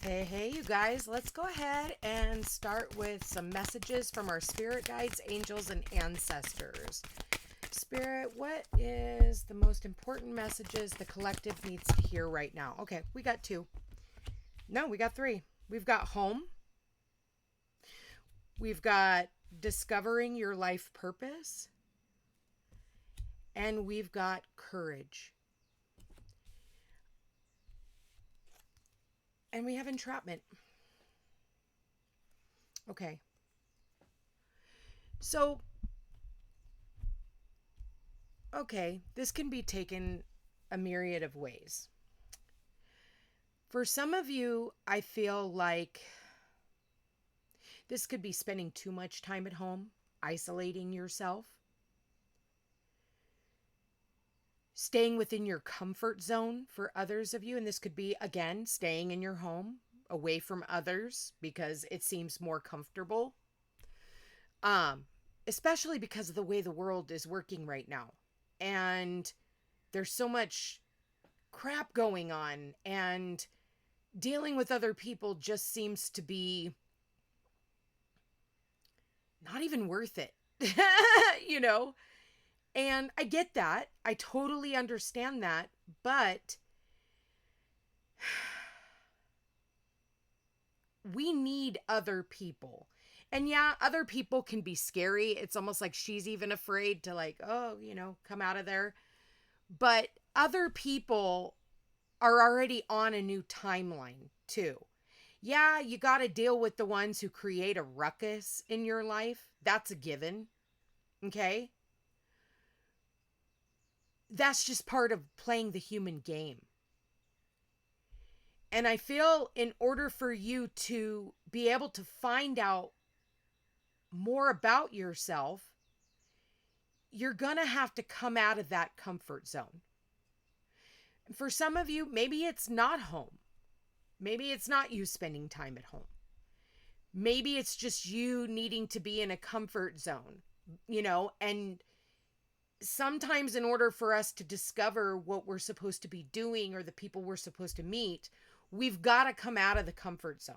Hey, you guys, let's go ahead and start with some messages from our spirit guides, angels, and ancestors. Spirit, what is the most important messages the collective needs to hear right now? Okay, we got two. No, we got three. We've got home. We've got discovering your life purpose. And we've got courage. And we have entrapment. Okay. So, this can be taken a myriad of ways. For some of you, I feel like this could be spending too much time at home, isolating yourself, staying within your comfort zone for others of you. And this could be, again, staying in your home, away from others because it seems more comfortable. Especially because of the way the world is working right now. And there's so much crap going on, and dealing with other people just seems to be not even worth it, you know? And I get that. I totally understand that. But we need other people. And yeah, other people can be scary. It's almost like she's even afraid to come out of there. But other people are already on a new timeline too. Yeah, you got to deal with the ones who create a ruckus in your life. That's a given. Okay? That's just part of playing the human game. And I feel in order for you to be able to find out more about yourself, you're going to have to come out of that comfort zone. For some of you, maybe it's not home. Maybe it's not you spending time at home. Maybe it's just you needing to be in a comfort zone, and sometimes in order for us to discover what we're supposed to be doing or the people we're supposed to meet, we've got to come out of the comfort zone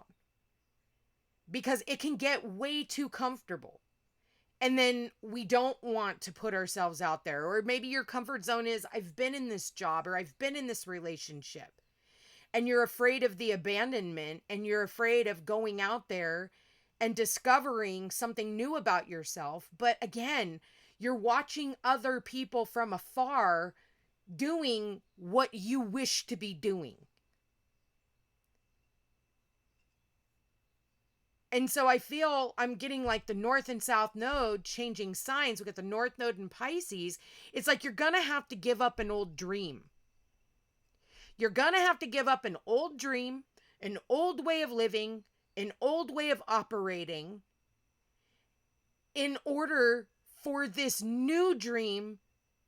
because it can get way too comfortable. And then we don't want to put ourselves out there. Or maybe your comfort zone is, I've been in this job or I've been in this relationship. And you're afraid of the abandonment, and you're afraid of going out there and discovering something new about yourself. But again, you're watching other people from afar doing what you wish to be doing. And so I feel I'm getting like the North and South node changing signs. We got the North node in Pisces. It's like you're going to have to give up an old dream. You're going to have to give up an old dream, an old way of living, an old way of operating in order for this new dream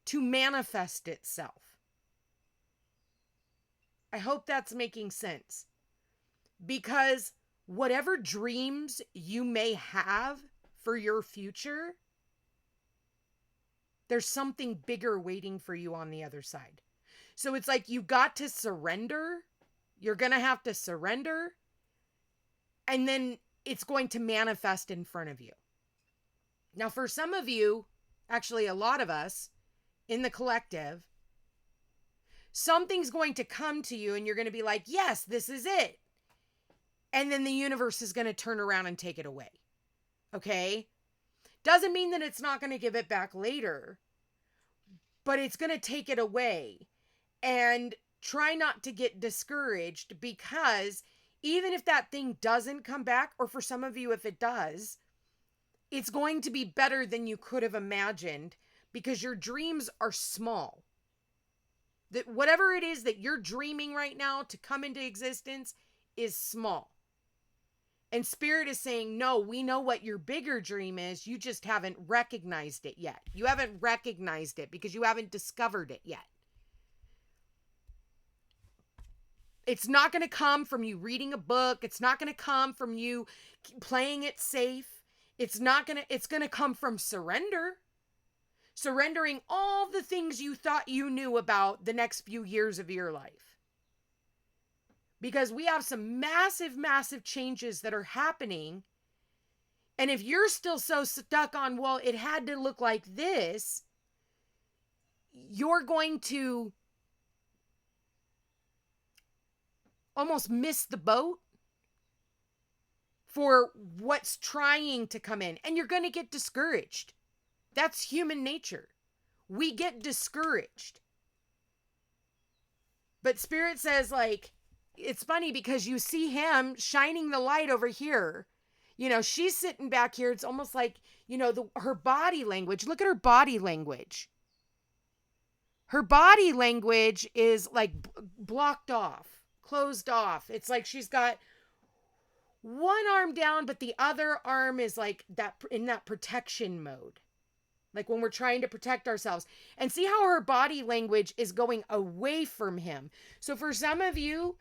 to manifest itself. I hope that's making sense. Because whatever dreams you may have for your future, there's something bigger waiting for you on the other side. So it's like you got to surrender. You're going to have to surrender. And then it's going to manifest in front of you. Now, for some of you, actually a lot of us in the collective, something's going to come to you and you're going to be like, yes, this is it. And then the universe is going to turn around and take it away. Okay? Doesn't mean that it's not going to give it back later, but it's going to take it away. And try not to get discouraged, because even if that thing doesn't come back, or for some of you, if it does, it's going to be better than you could have imagined, because your dreams are small. That whatever it is that you're dreaming right now to come into existence is small. And Spirit is saying, no, we know what your bigger dream is. You just haven't recognized it yet. You haven't recognized it because you haven't discovered it yet. It's not going to come from you reading a book. It's not going to come from you playing it safe. It's going to come from surrender. Surrendering all the things you thought you knew about the next few years of your life. because we have some massive, massive changes that are happening. And if you're still so stuck on, well, it had to look like this, you're going to almost miss the boat for what's trying to come in. And you're going to get discouraged. That's human nature. We get discouraged. But Spirit says, like, it's funny because you see him shining the light over here. You know, she's sitting back here. It's almost like, you know, her body language. Look at her body language. Her body language is like blocked off, closed off. It's like she's got one arm down, but the other arm is like that in that protection mode. Like when we're trying to protect ourselves. And see how her body language is going away from him. So for some of you,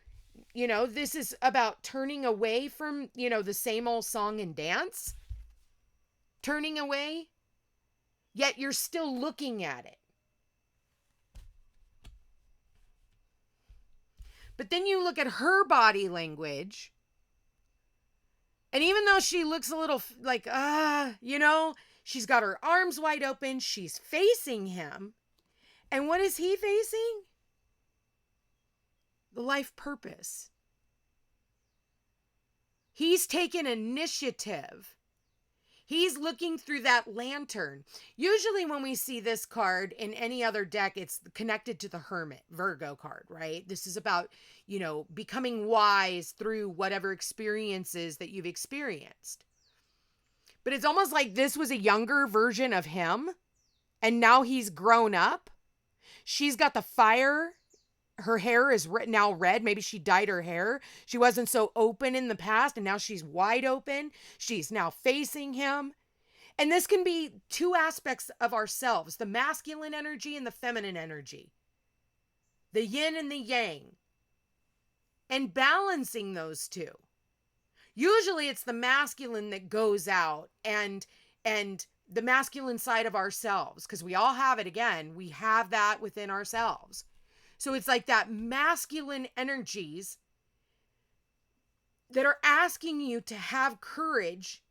you know, this is about turning away from, you know, the same old song and dance. Turning away. Yet you're still looking at it. But then you look at her body language. And even though she looks a little like, you know, she's got her arms wide open. She's facing him. And what is he facing? The life purpose. He's taken initiative. He's looking through that lantern. Usually when we see this card in any other deck, it's connected to the Hermit, Virgo card, right? This is about, you know, becoming wise through whatever experiences that you've experienced. But it's almost like this was a younger version of him, and now he's grown up. She's got the fire. Her hair is now red. Maybe she dyed her hair. She wasn't so open in the past, and now she's wide open. She's now facing him. And this can be two aspects of ourselves, the masculine energy and the feminine energy, the yin and the yang, and balancing those two. Usually it's the masculine that goes out and the masculine side of ourselves, because we all have it. Again, we have that within ourselves. So it's like that masculine energies that are asking you to have courage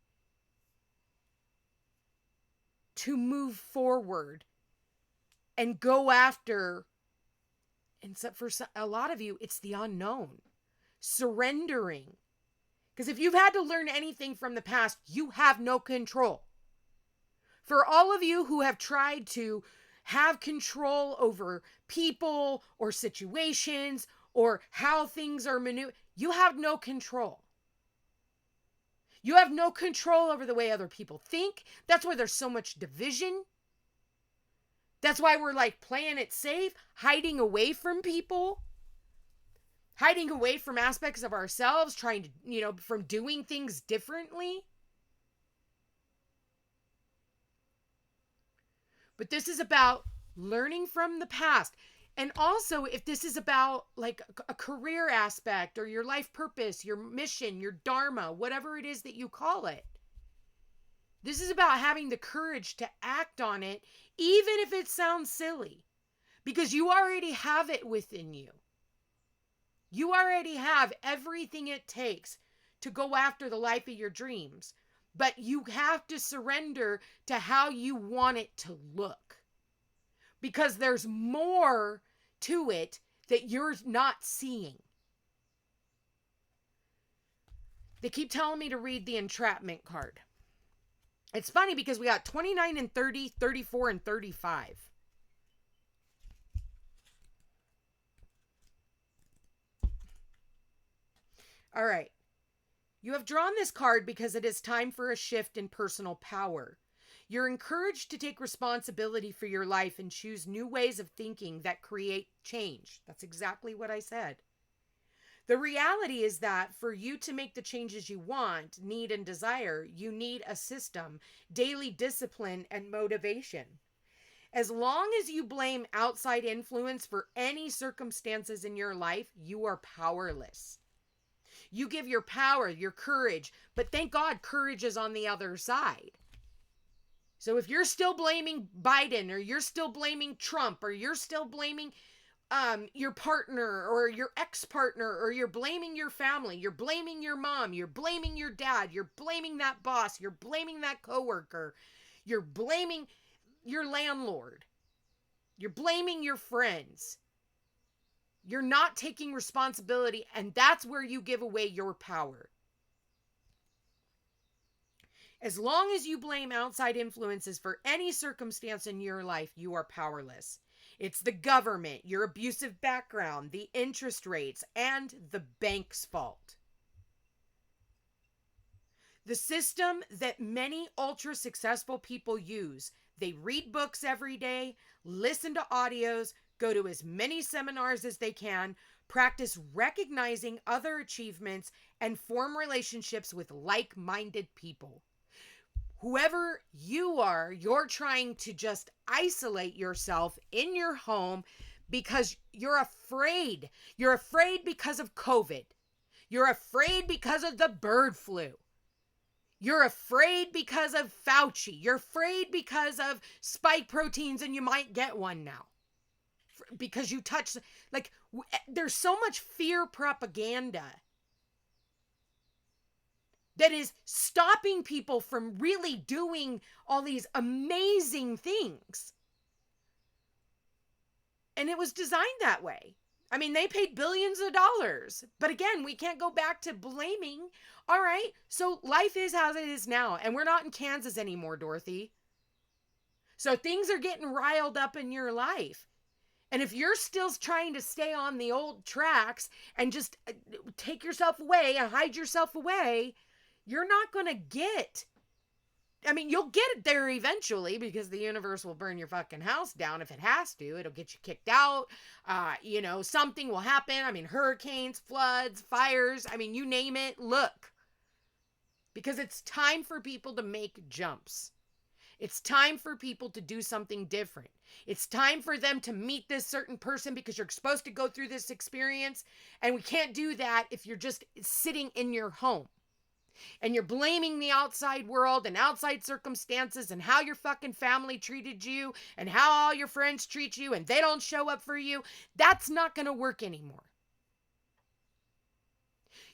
to move forward and go after. And so for a lot of you, it's the unknown. Surrendering. Because if you've had to learn anything from the past, you have no control. For all of you who have tried to have control over people or situations or how things are maneuvered, you have no control. You have no control over the way other people think. That's why there's so much division. That's why we're like playing it safe, hiding away from people, hiding away from aspects of ourselves, trying to, you know, from doing things differently. But this is about learning from the past. And also, if this is about like a career aspect or your life purpose, your mission, your dharma, whatever it is that you call it, this is about having the courage to act on it, even if it sounds silly, because you already have it within you. You already have everything it takes to go after the life of your dreams. But you have to surrender to how you want it to look. Because there's more to it that you're not seeing. They keep telling me to read the entrapment card. It's funny because we got 29 and 30, 34 and 35. All right. You have drawn this card because it is time for a shift in personal power. You're encouraged to take responsibility for your life and choose new ways of thinking that create change. That's exactly what I said. The reality is that for you to make the changes you want, need, and desire, you need a system, daily discipline, and motivation. As long as you blame outside influence for any circumstances in your life, you are powerless. You give your power, your courage, but thank God courage is on the other side. So if you're still blaming Biden or you're still blaming Trump or you're still blaming your partner or your ex-partner, or you're blaming your family, you're blaming your mom, you're blaming your dad, you're blaming that boss, you're blaming that coworker, you're blaming your landlord, you're blaming your friends. You're not taking responsibility, and that's where you give away your power. As long as you blame outside influences for any circumstance in your life, you are powerless. It's the government, your abusive background, the interest rates, and the bank's fault. The system that many ultra successful people use, they read books every day, listen to audios, go to as many seminars as they can, practice recognizing other achievements, and form relationships with like-minded people. Whoever you are, you're trying to just isolate yourself in your home because you're afraid. You're afraid because of COVID. You're afraid because of the bird flu. You're afraid because of Fauci. You're afraid because of spike proteins, and you might get one now. Because you touch, like, there's so much fear propaganda that is stopping people from really doing all these amazing things. And it was designed that way. I mean, they paid billions of dollars. But again, we can't go back to blaming. All right, so life is as it is now. And we're not in Kansas anymore, Dorothy. So things are getting riled up in your life. And if you're still trying to stay on the old tracks and just take yourself away and hide yourself away, you're not going to get, I mean, you'll get it there eventually, because the universe will burn your fucking house down if it has to. It'll get you kicked out. Something will happen. I mean, hurricanes, floods, fires. I mean, you name it. Look, because it's time for people to make jumps. It's time for people to do something different. It's time for them to meet this certain person because you're supposed to go through this experience. And we can't do that if you're just sitting in your home. And you're blaming the outside world and outside circumstances and how your fucking family treated you and how all your friends treat you and they don't show up for you. That's not going to work anymore.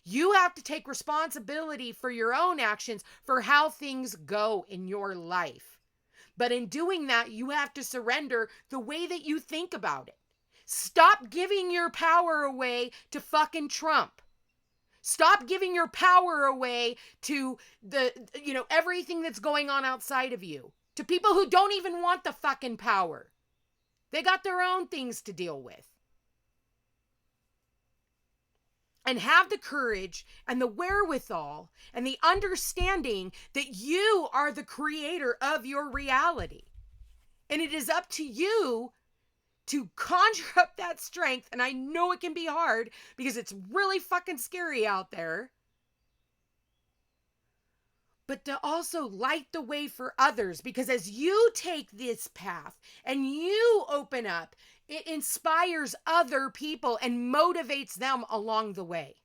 You have to take responsibility for your own actions, for how things go in your life. But in doing that, you have to surrender the way that you think about it. Stop giving your power away to fucking Trump. Stop giving your power away to everything that's going on outside of you. To people who don't even want the fucking power. They got their own things to deal with. And have the courage and the wherewithal and the understanding that you are the creator of your reality. And it is up to you to conjure up that strength. And I know it can be hard because it's really fucking scary out there. But to also light the way for others, because as you take this path and you open up, it inspires other people and motivates them along the way.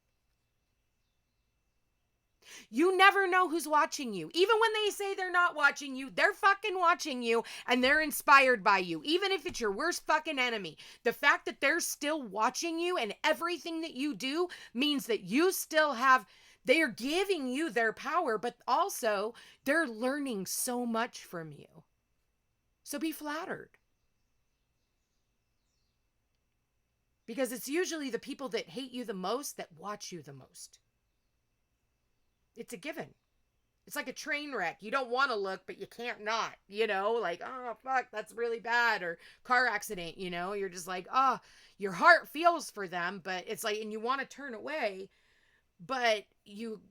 You never know who's watching you. Even when they say they're not watching you, they're fucking watching you and they're inspired by you. Even if it's your worst fucking enemy. The fact that they're still watching you and everything that you do means that you still have, they are giving you their power, but also they're learning so much from you. So be flattered. Because it's usually the people that hate you the most that watch you the most. It's a given. It's like a train wreck. You don't want to look, but you can't not, like, oh, fuck, that's really bad. Or car accident, you're just like, oh, your heart feels for them, but it's like, and you want to turn away, but you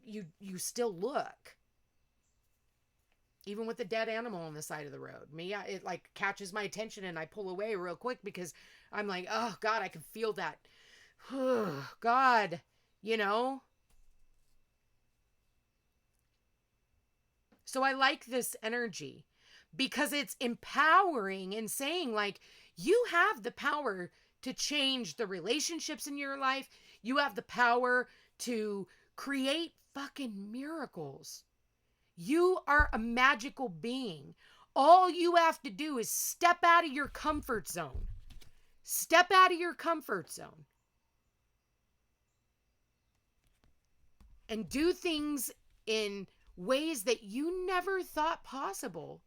still look. Even with the dead animal on the side of the road. It like catches my attention and I pull away real quick because I'm like, oh God, I can feel that. God, So I like this energy because it's empowering and saying like, you have the power to change the relationships in your life. You have the power to create fucking miracles. You are a magical being. All you have to do is step out of your comfort zone. Step out of your comfort zone and do things in ways that you never thought possible.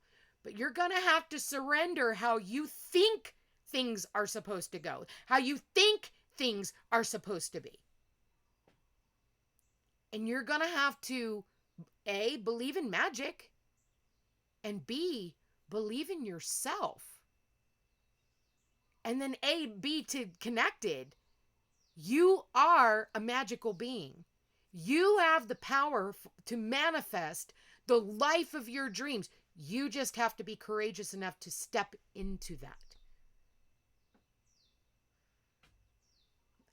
But you're going to have to surrender how you think things are supposed to go, how you think things are supposed to be. And you're going to have to, A, believe in magic, and B, believe in yourself. And then A, B, to connected. You are a magical being. You have the power to manifest the life of your dreams. You just have to be courageous enough to step into that.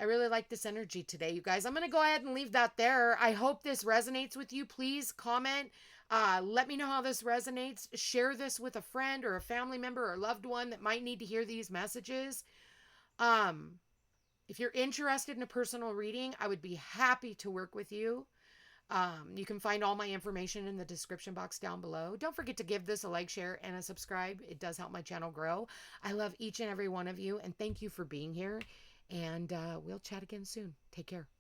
I really like this energy today, you guys. I'm going to go ahead and leave that there. I hope this resonates with you. Please comment. Let me know how this resonates. Share this with a friend or a family member or loved one that might need to hear these messages. If you're interested in a personal reading, I would be happy to work with you. You can find all my information in the description box down below. Don't forget to give this a like, share, and a subscribe. It does help my channel grow. I love each and every one of you, and thank you for being here. And we'll chat again soon. Take care.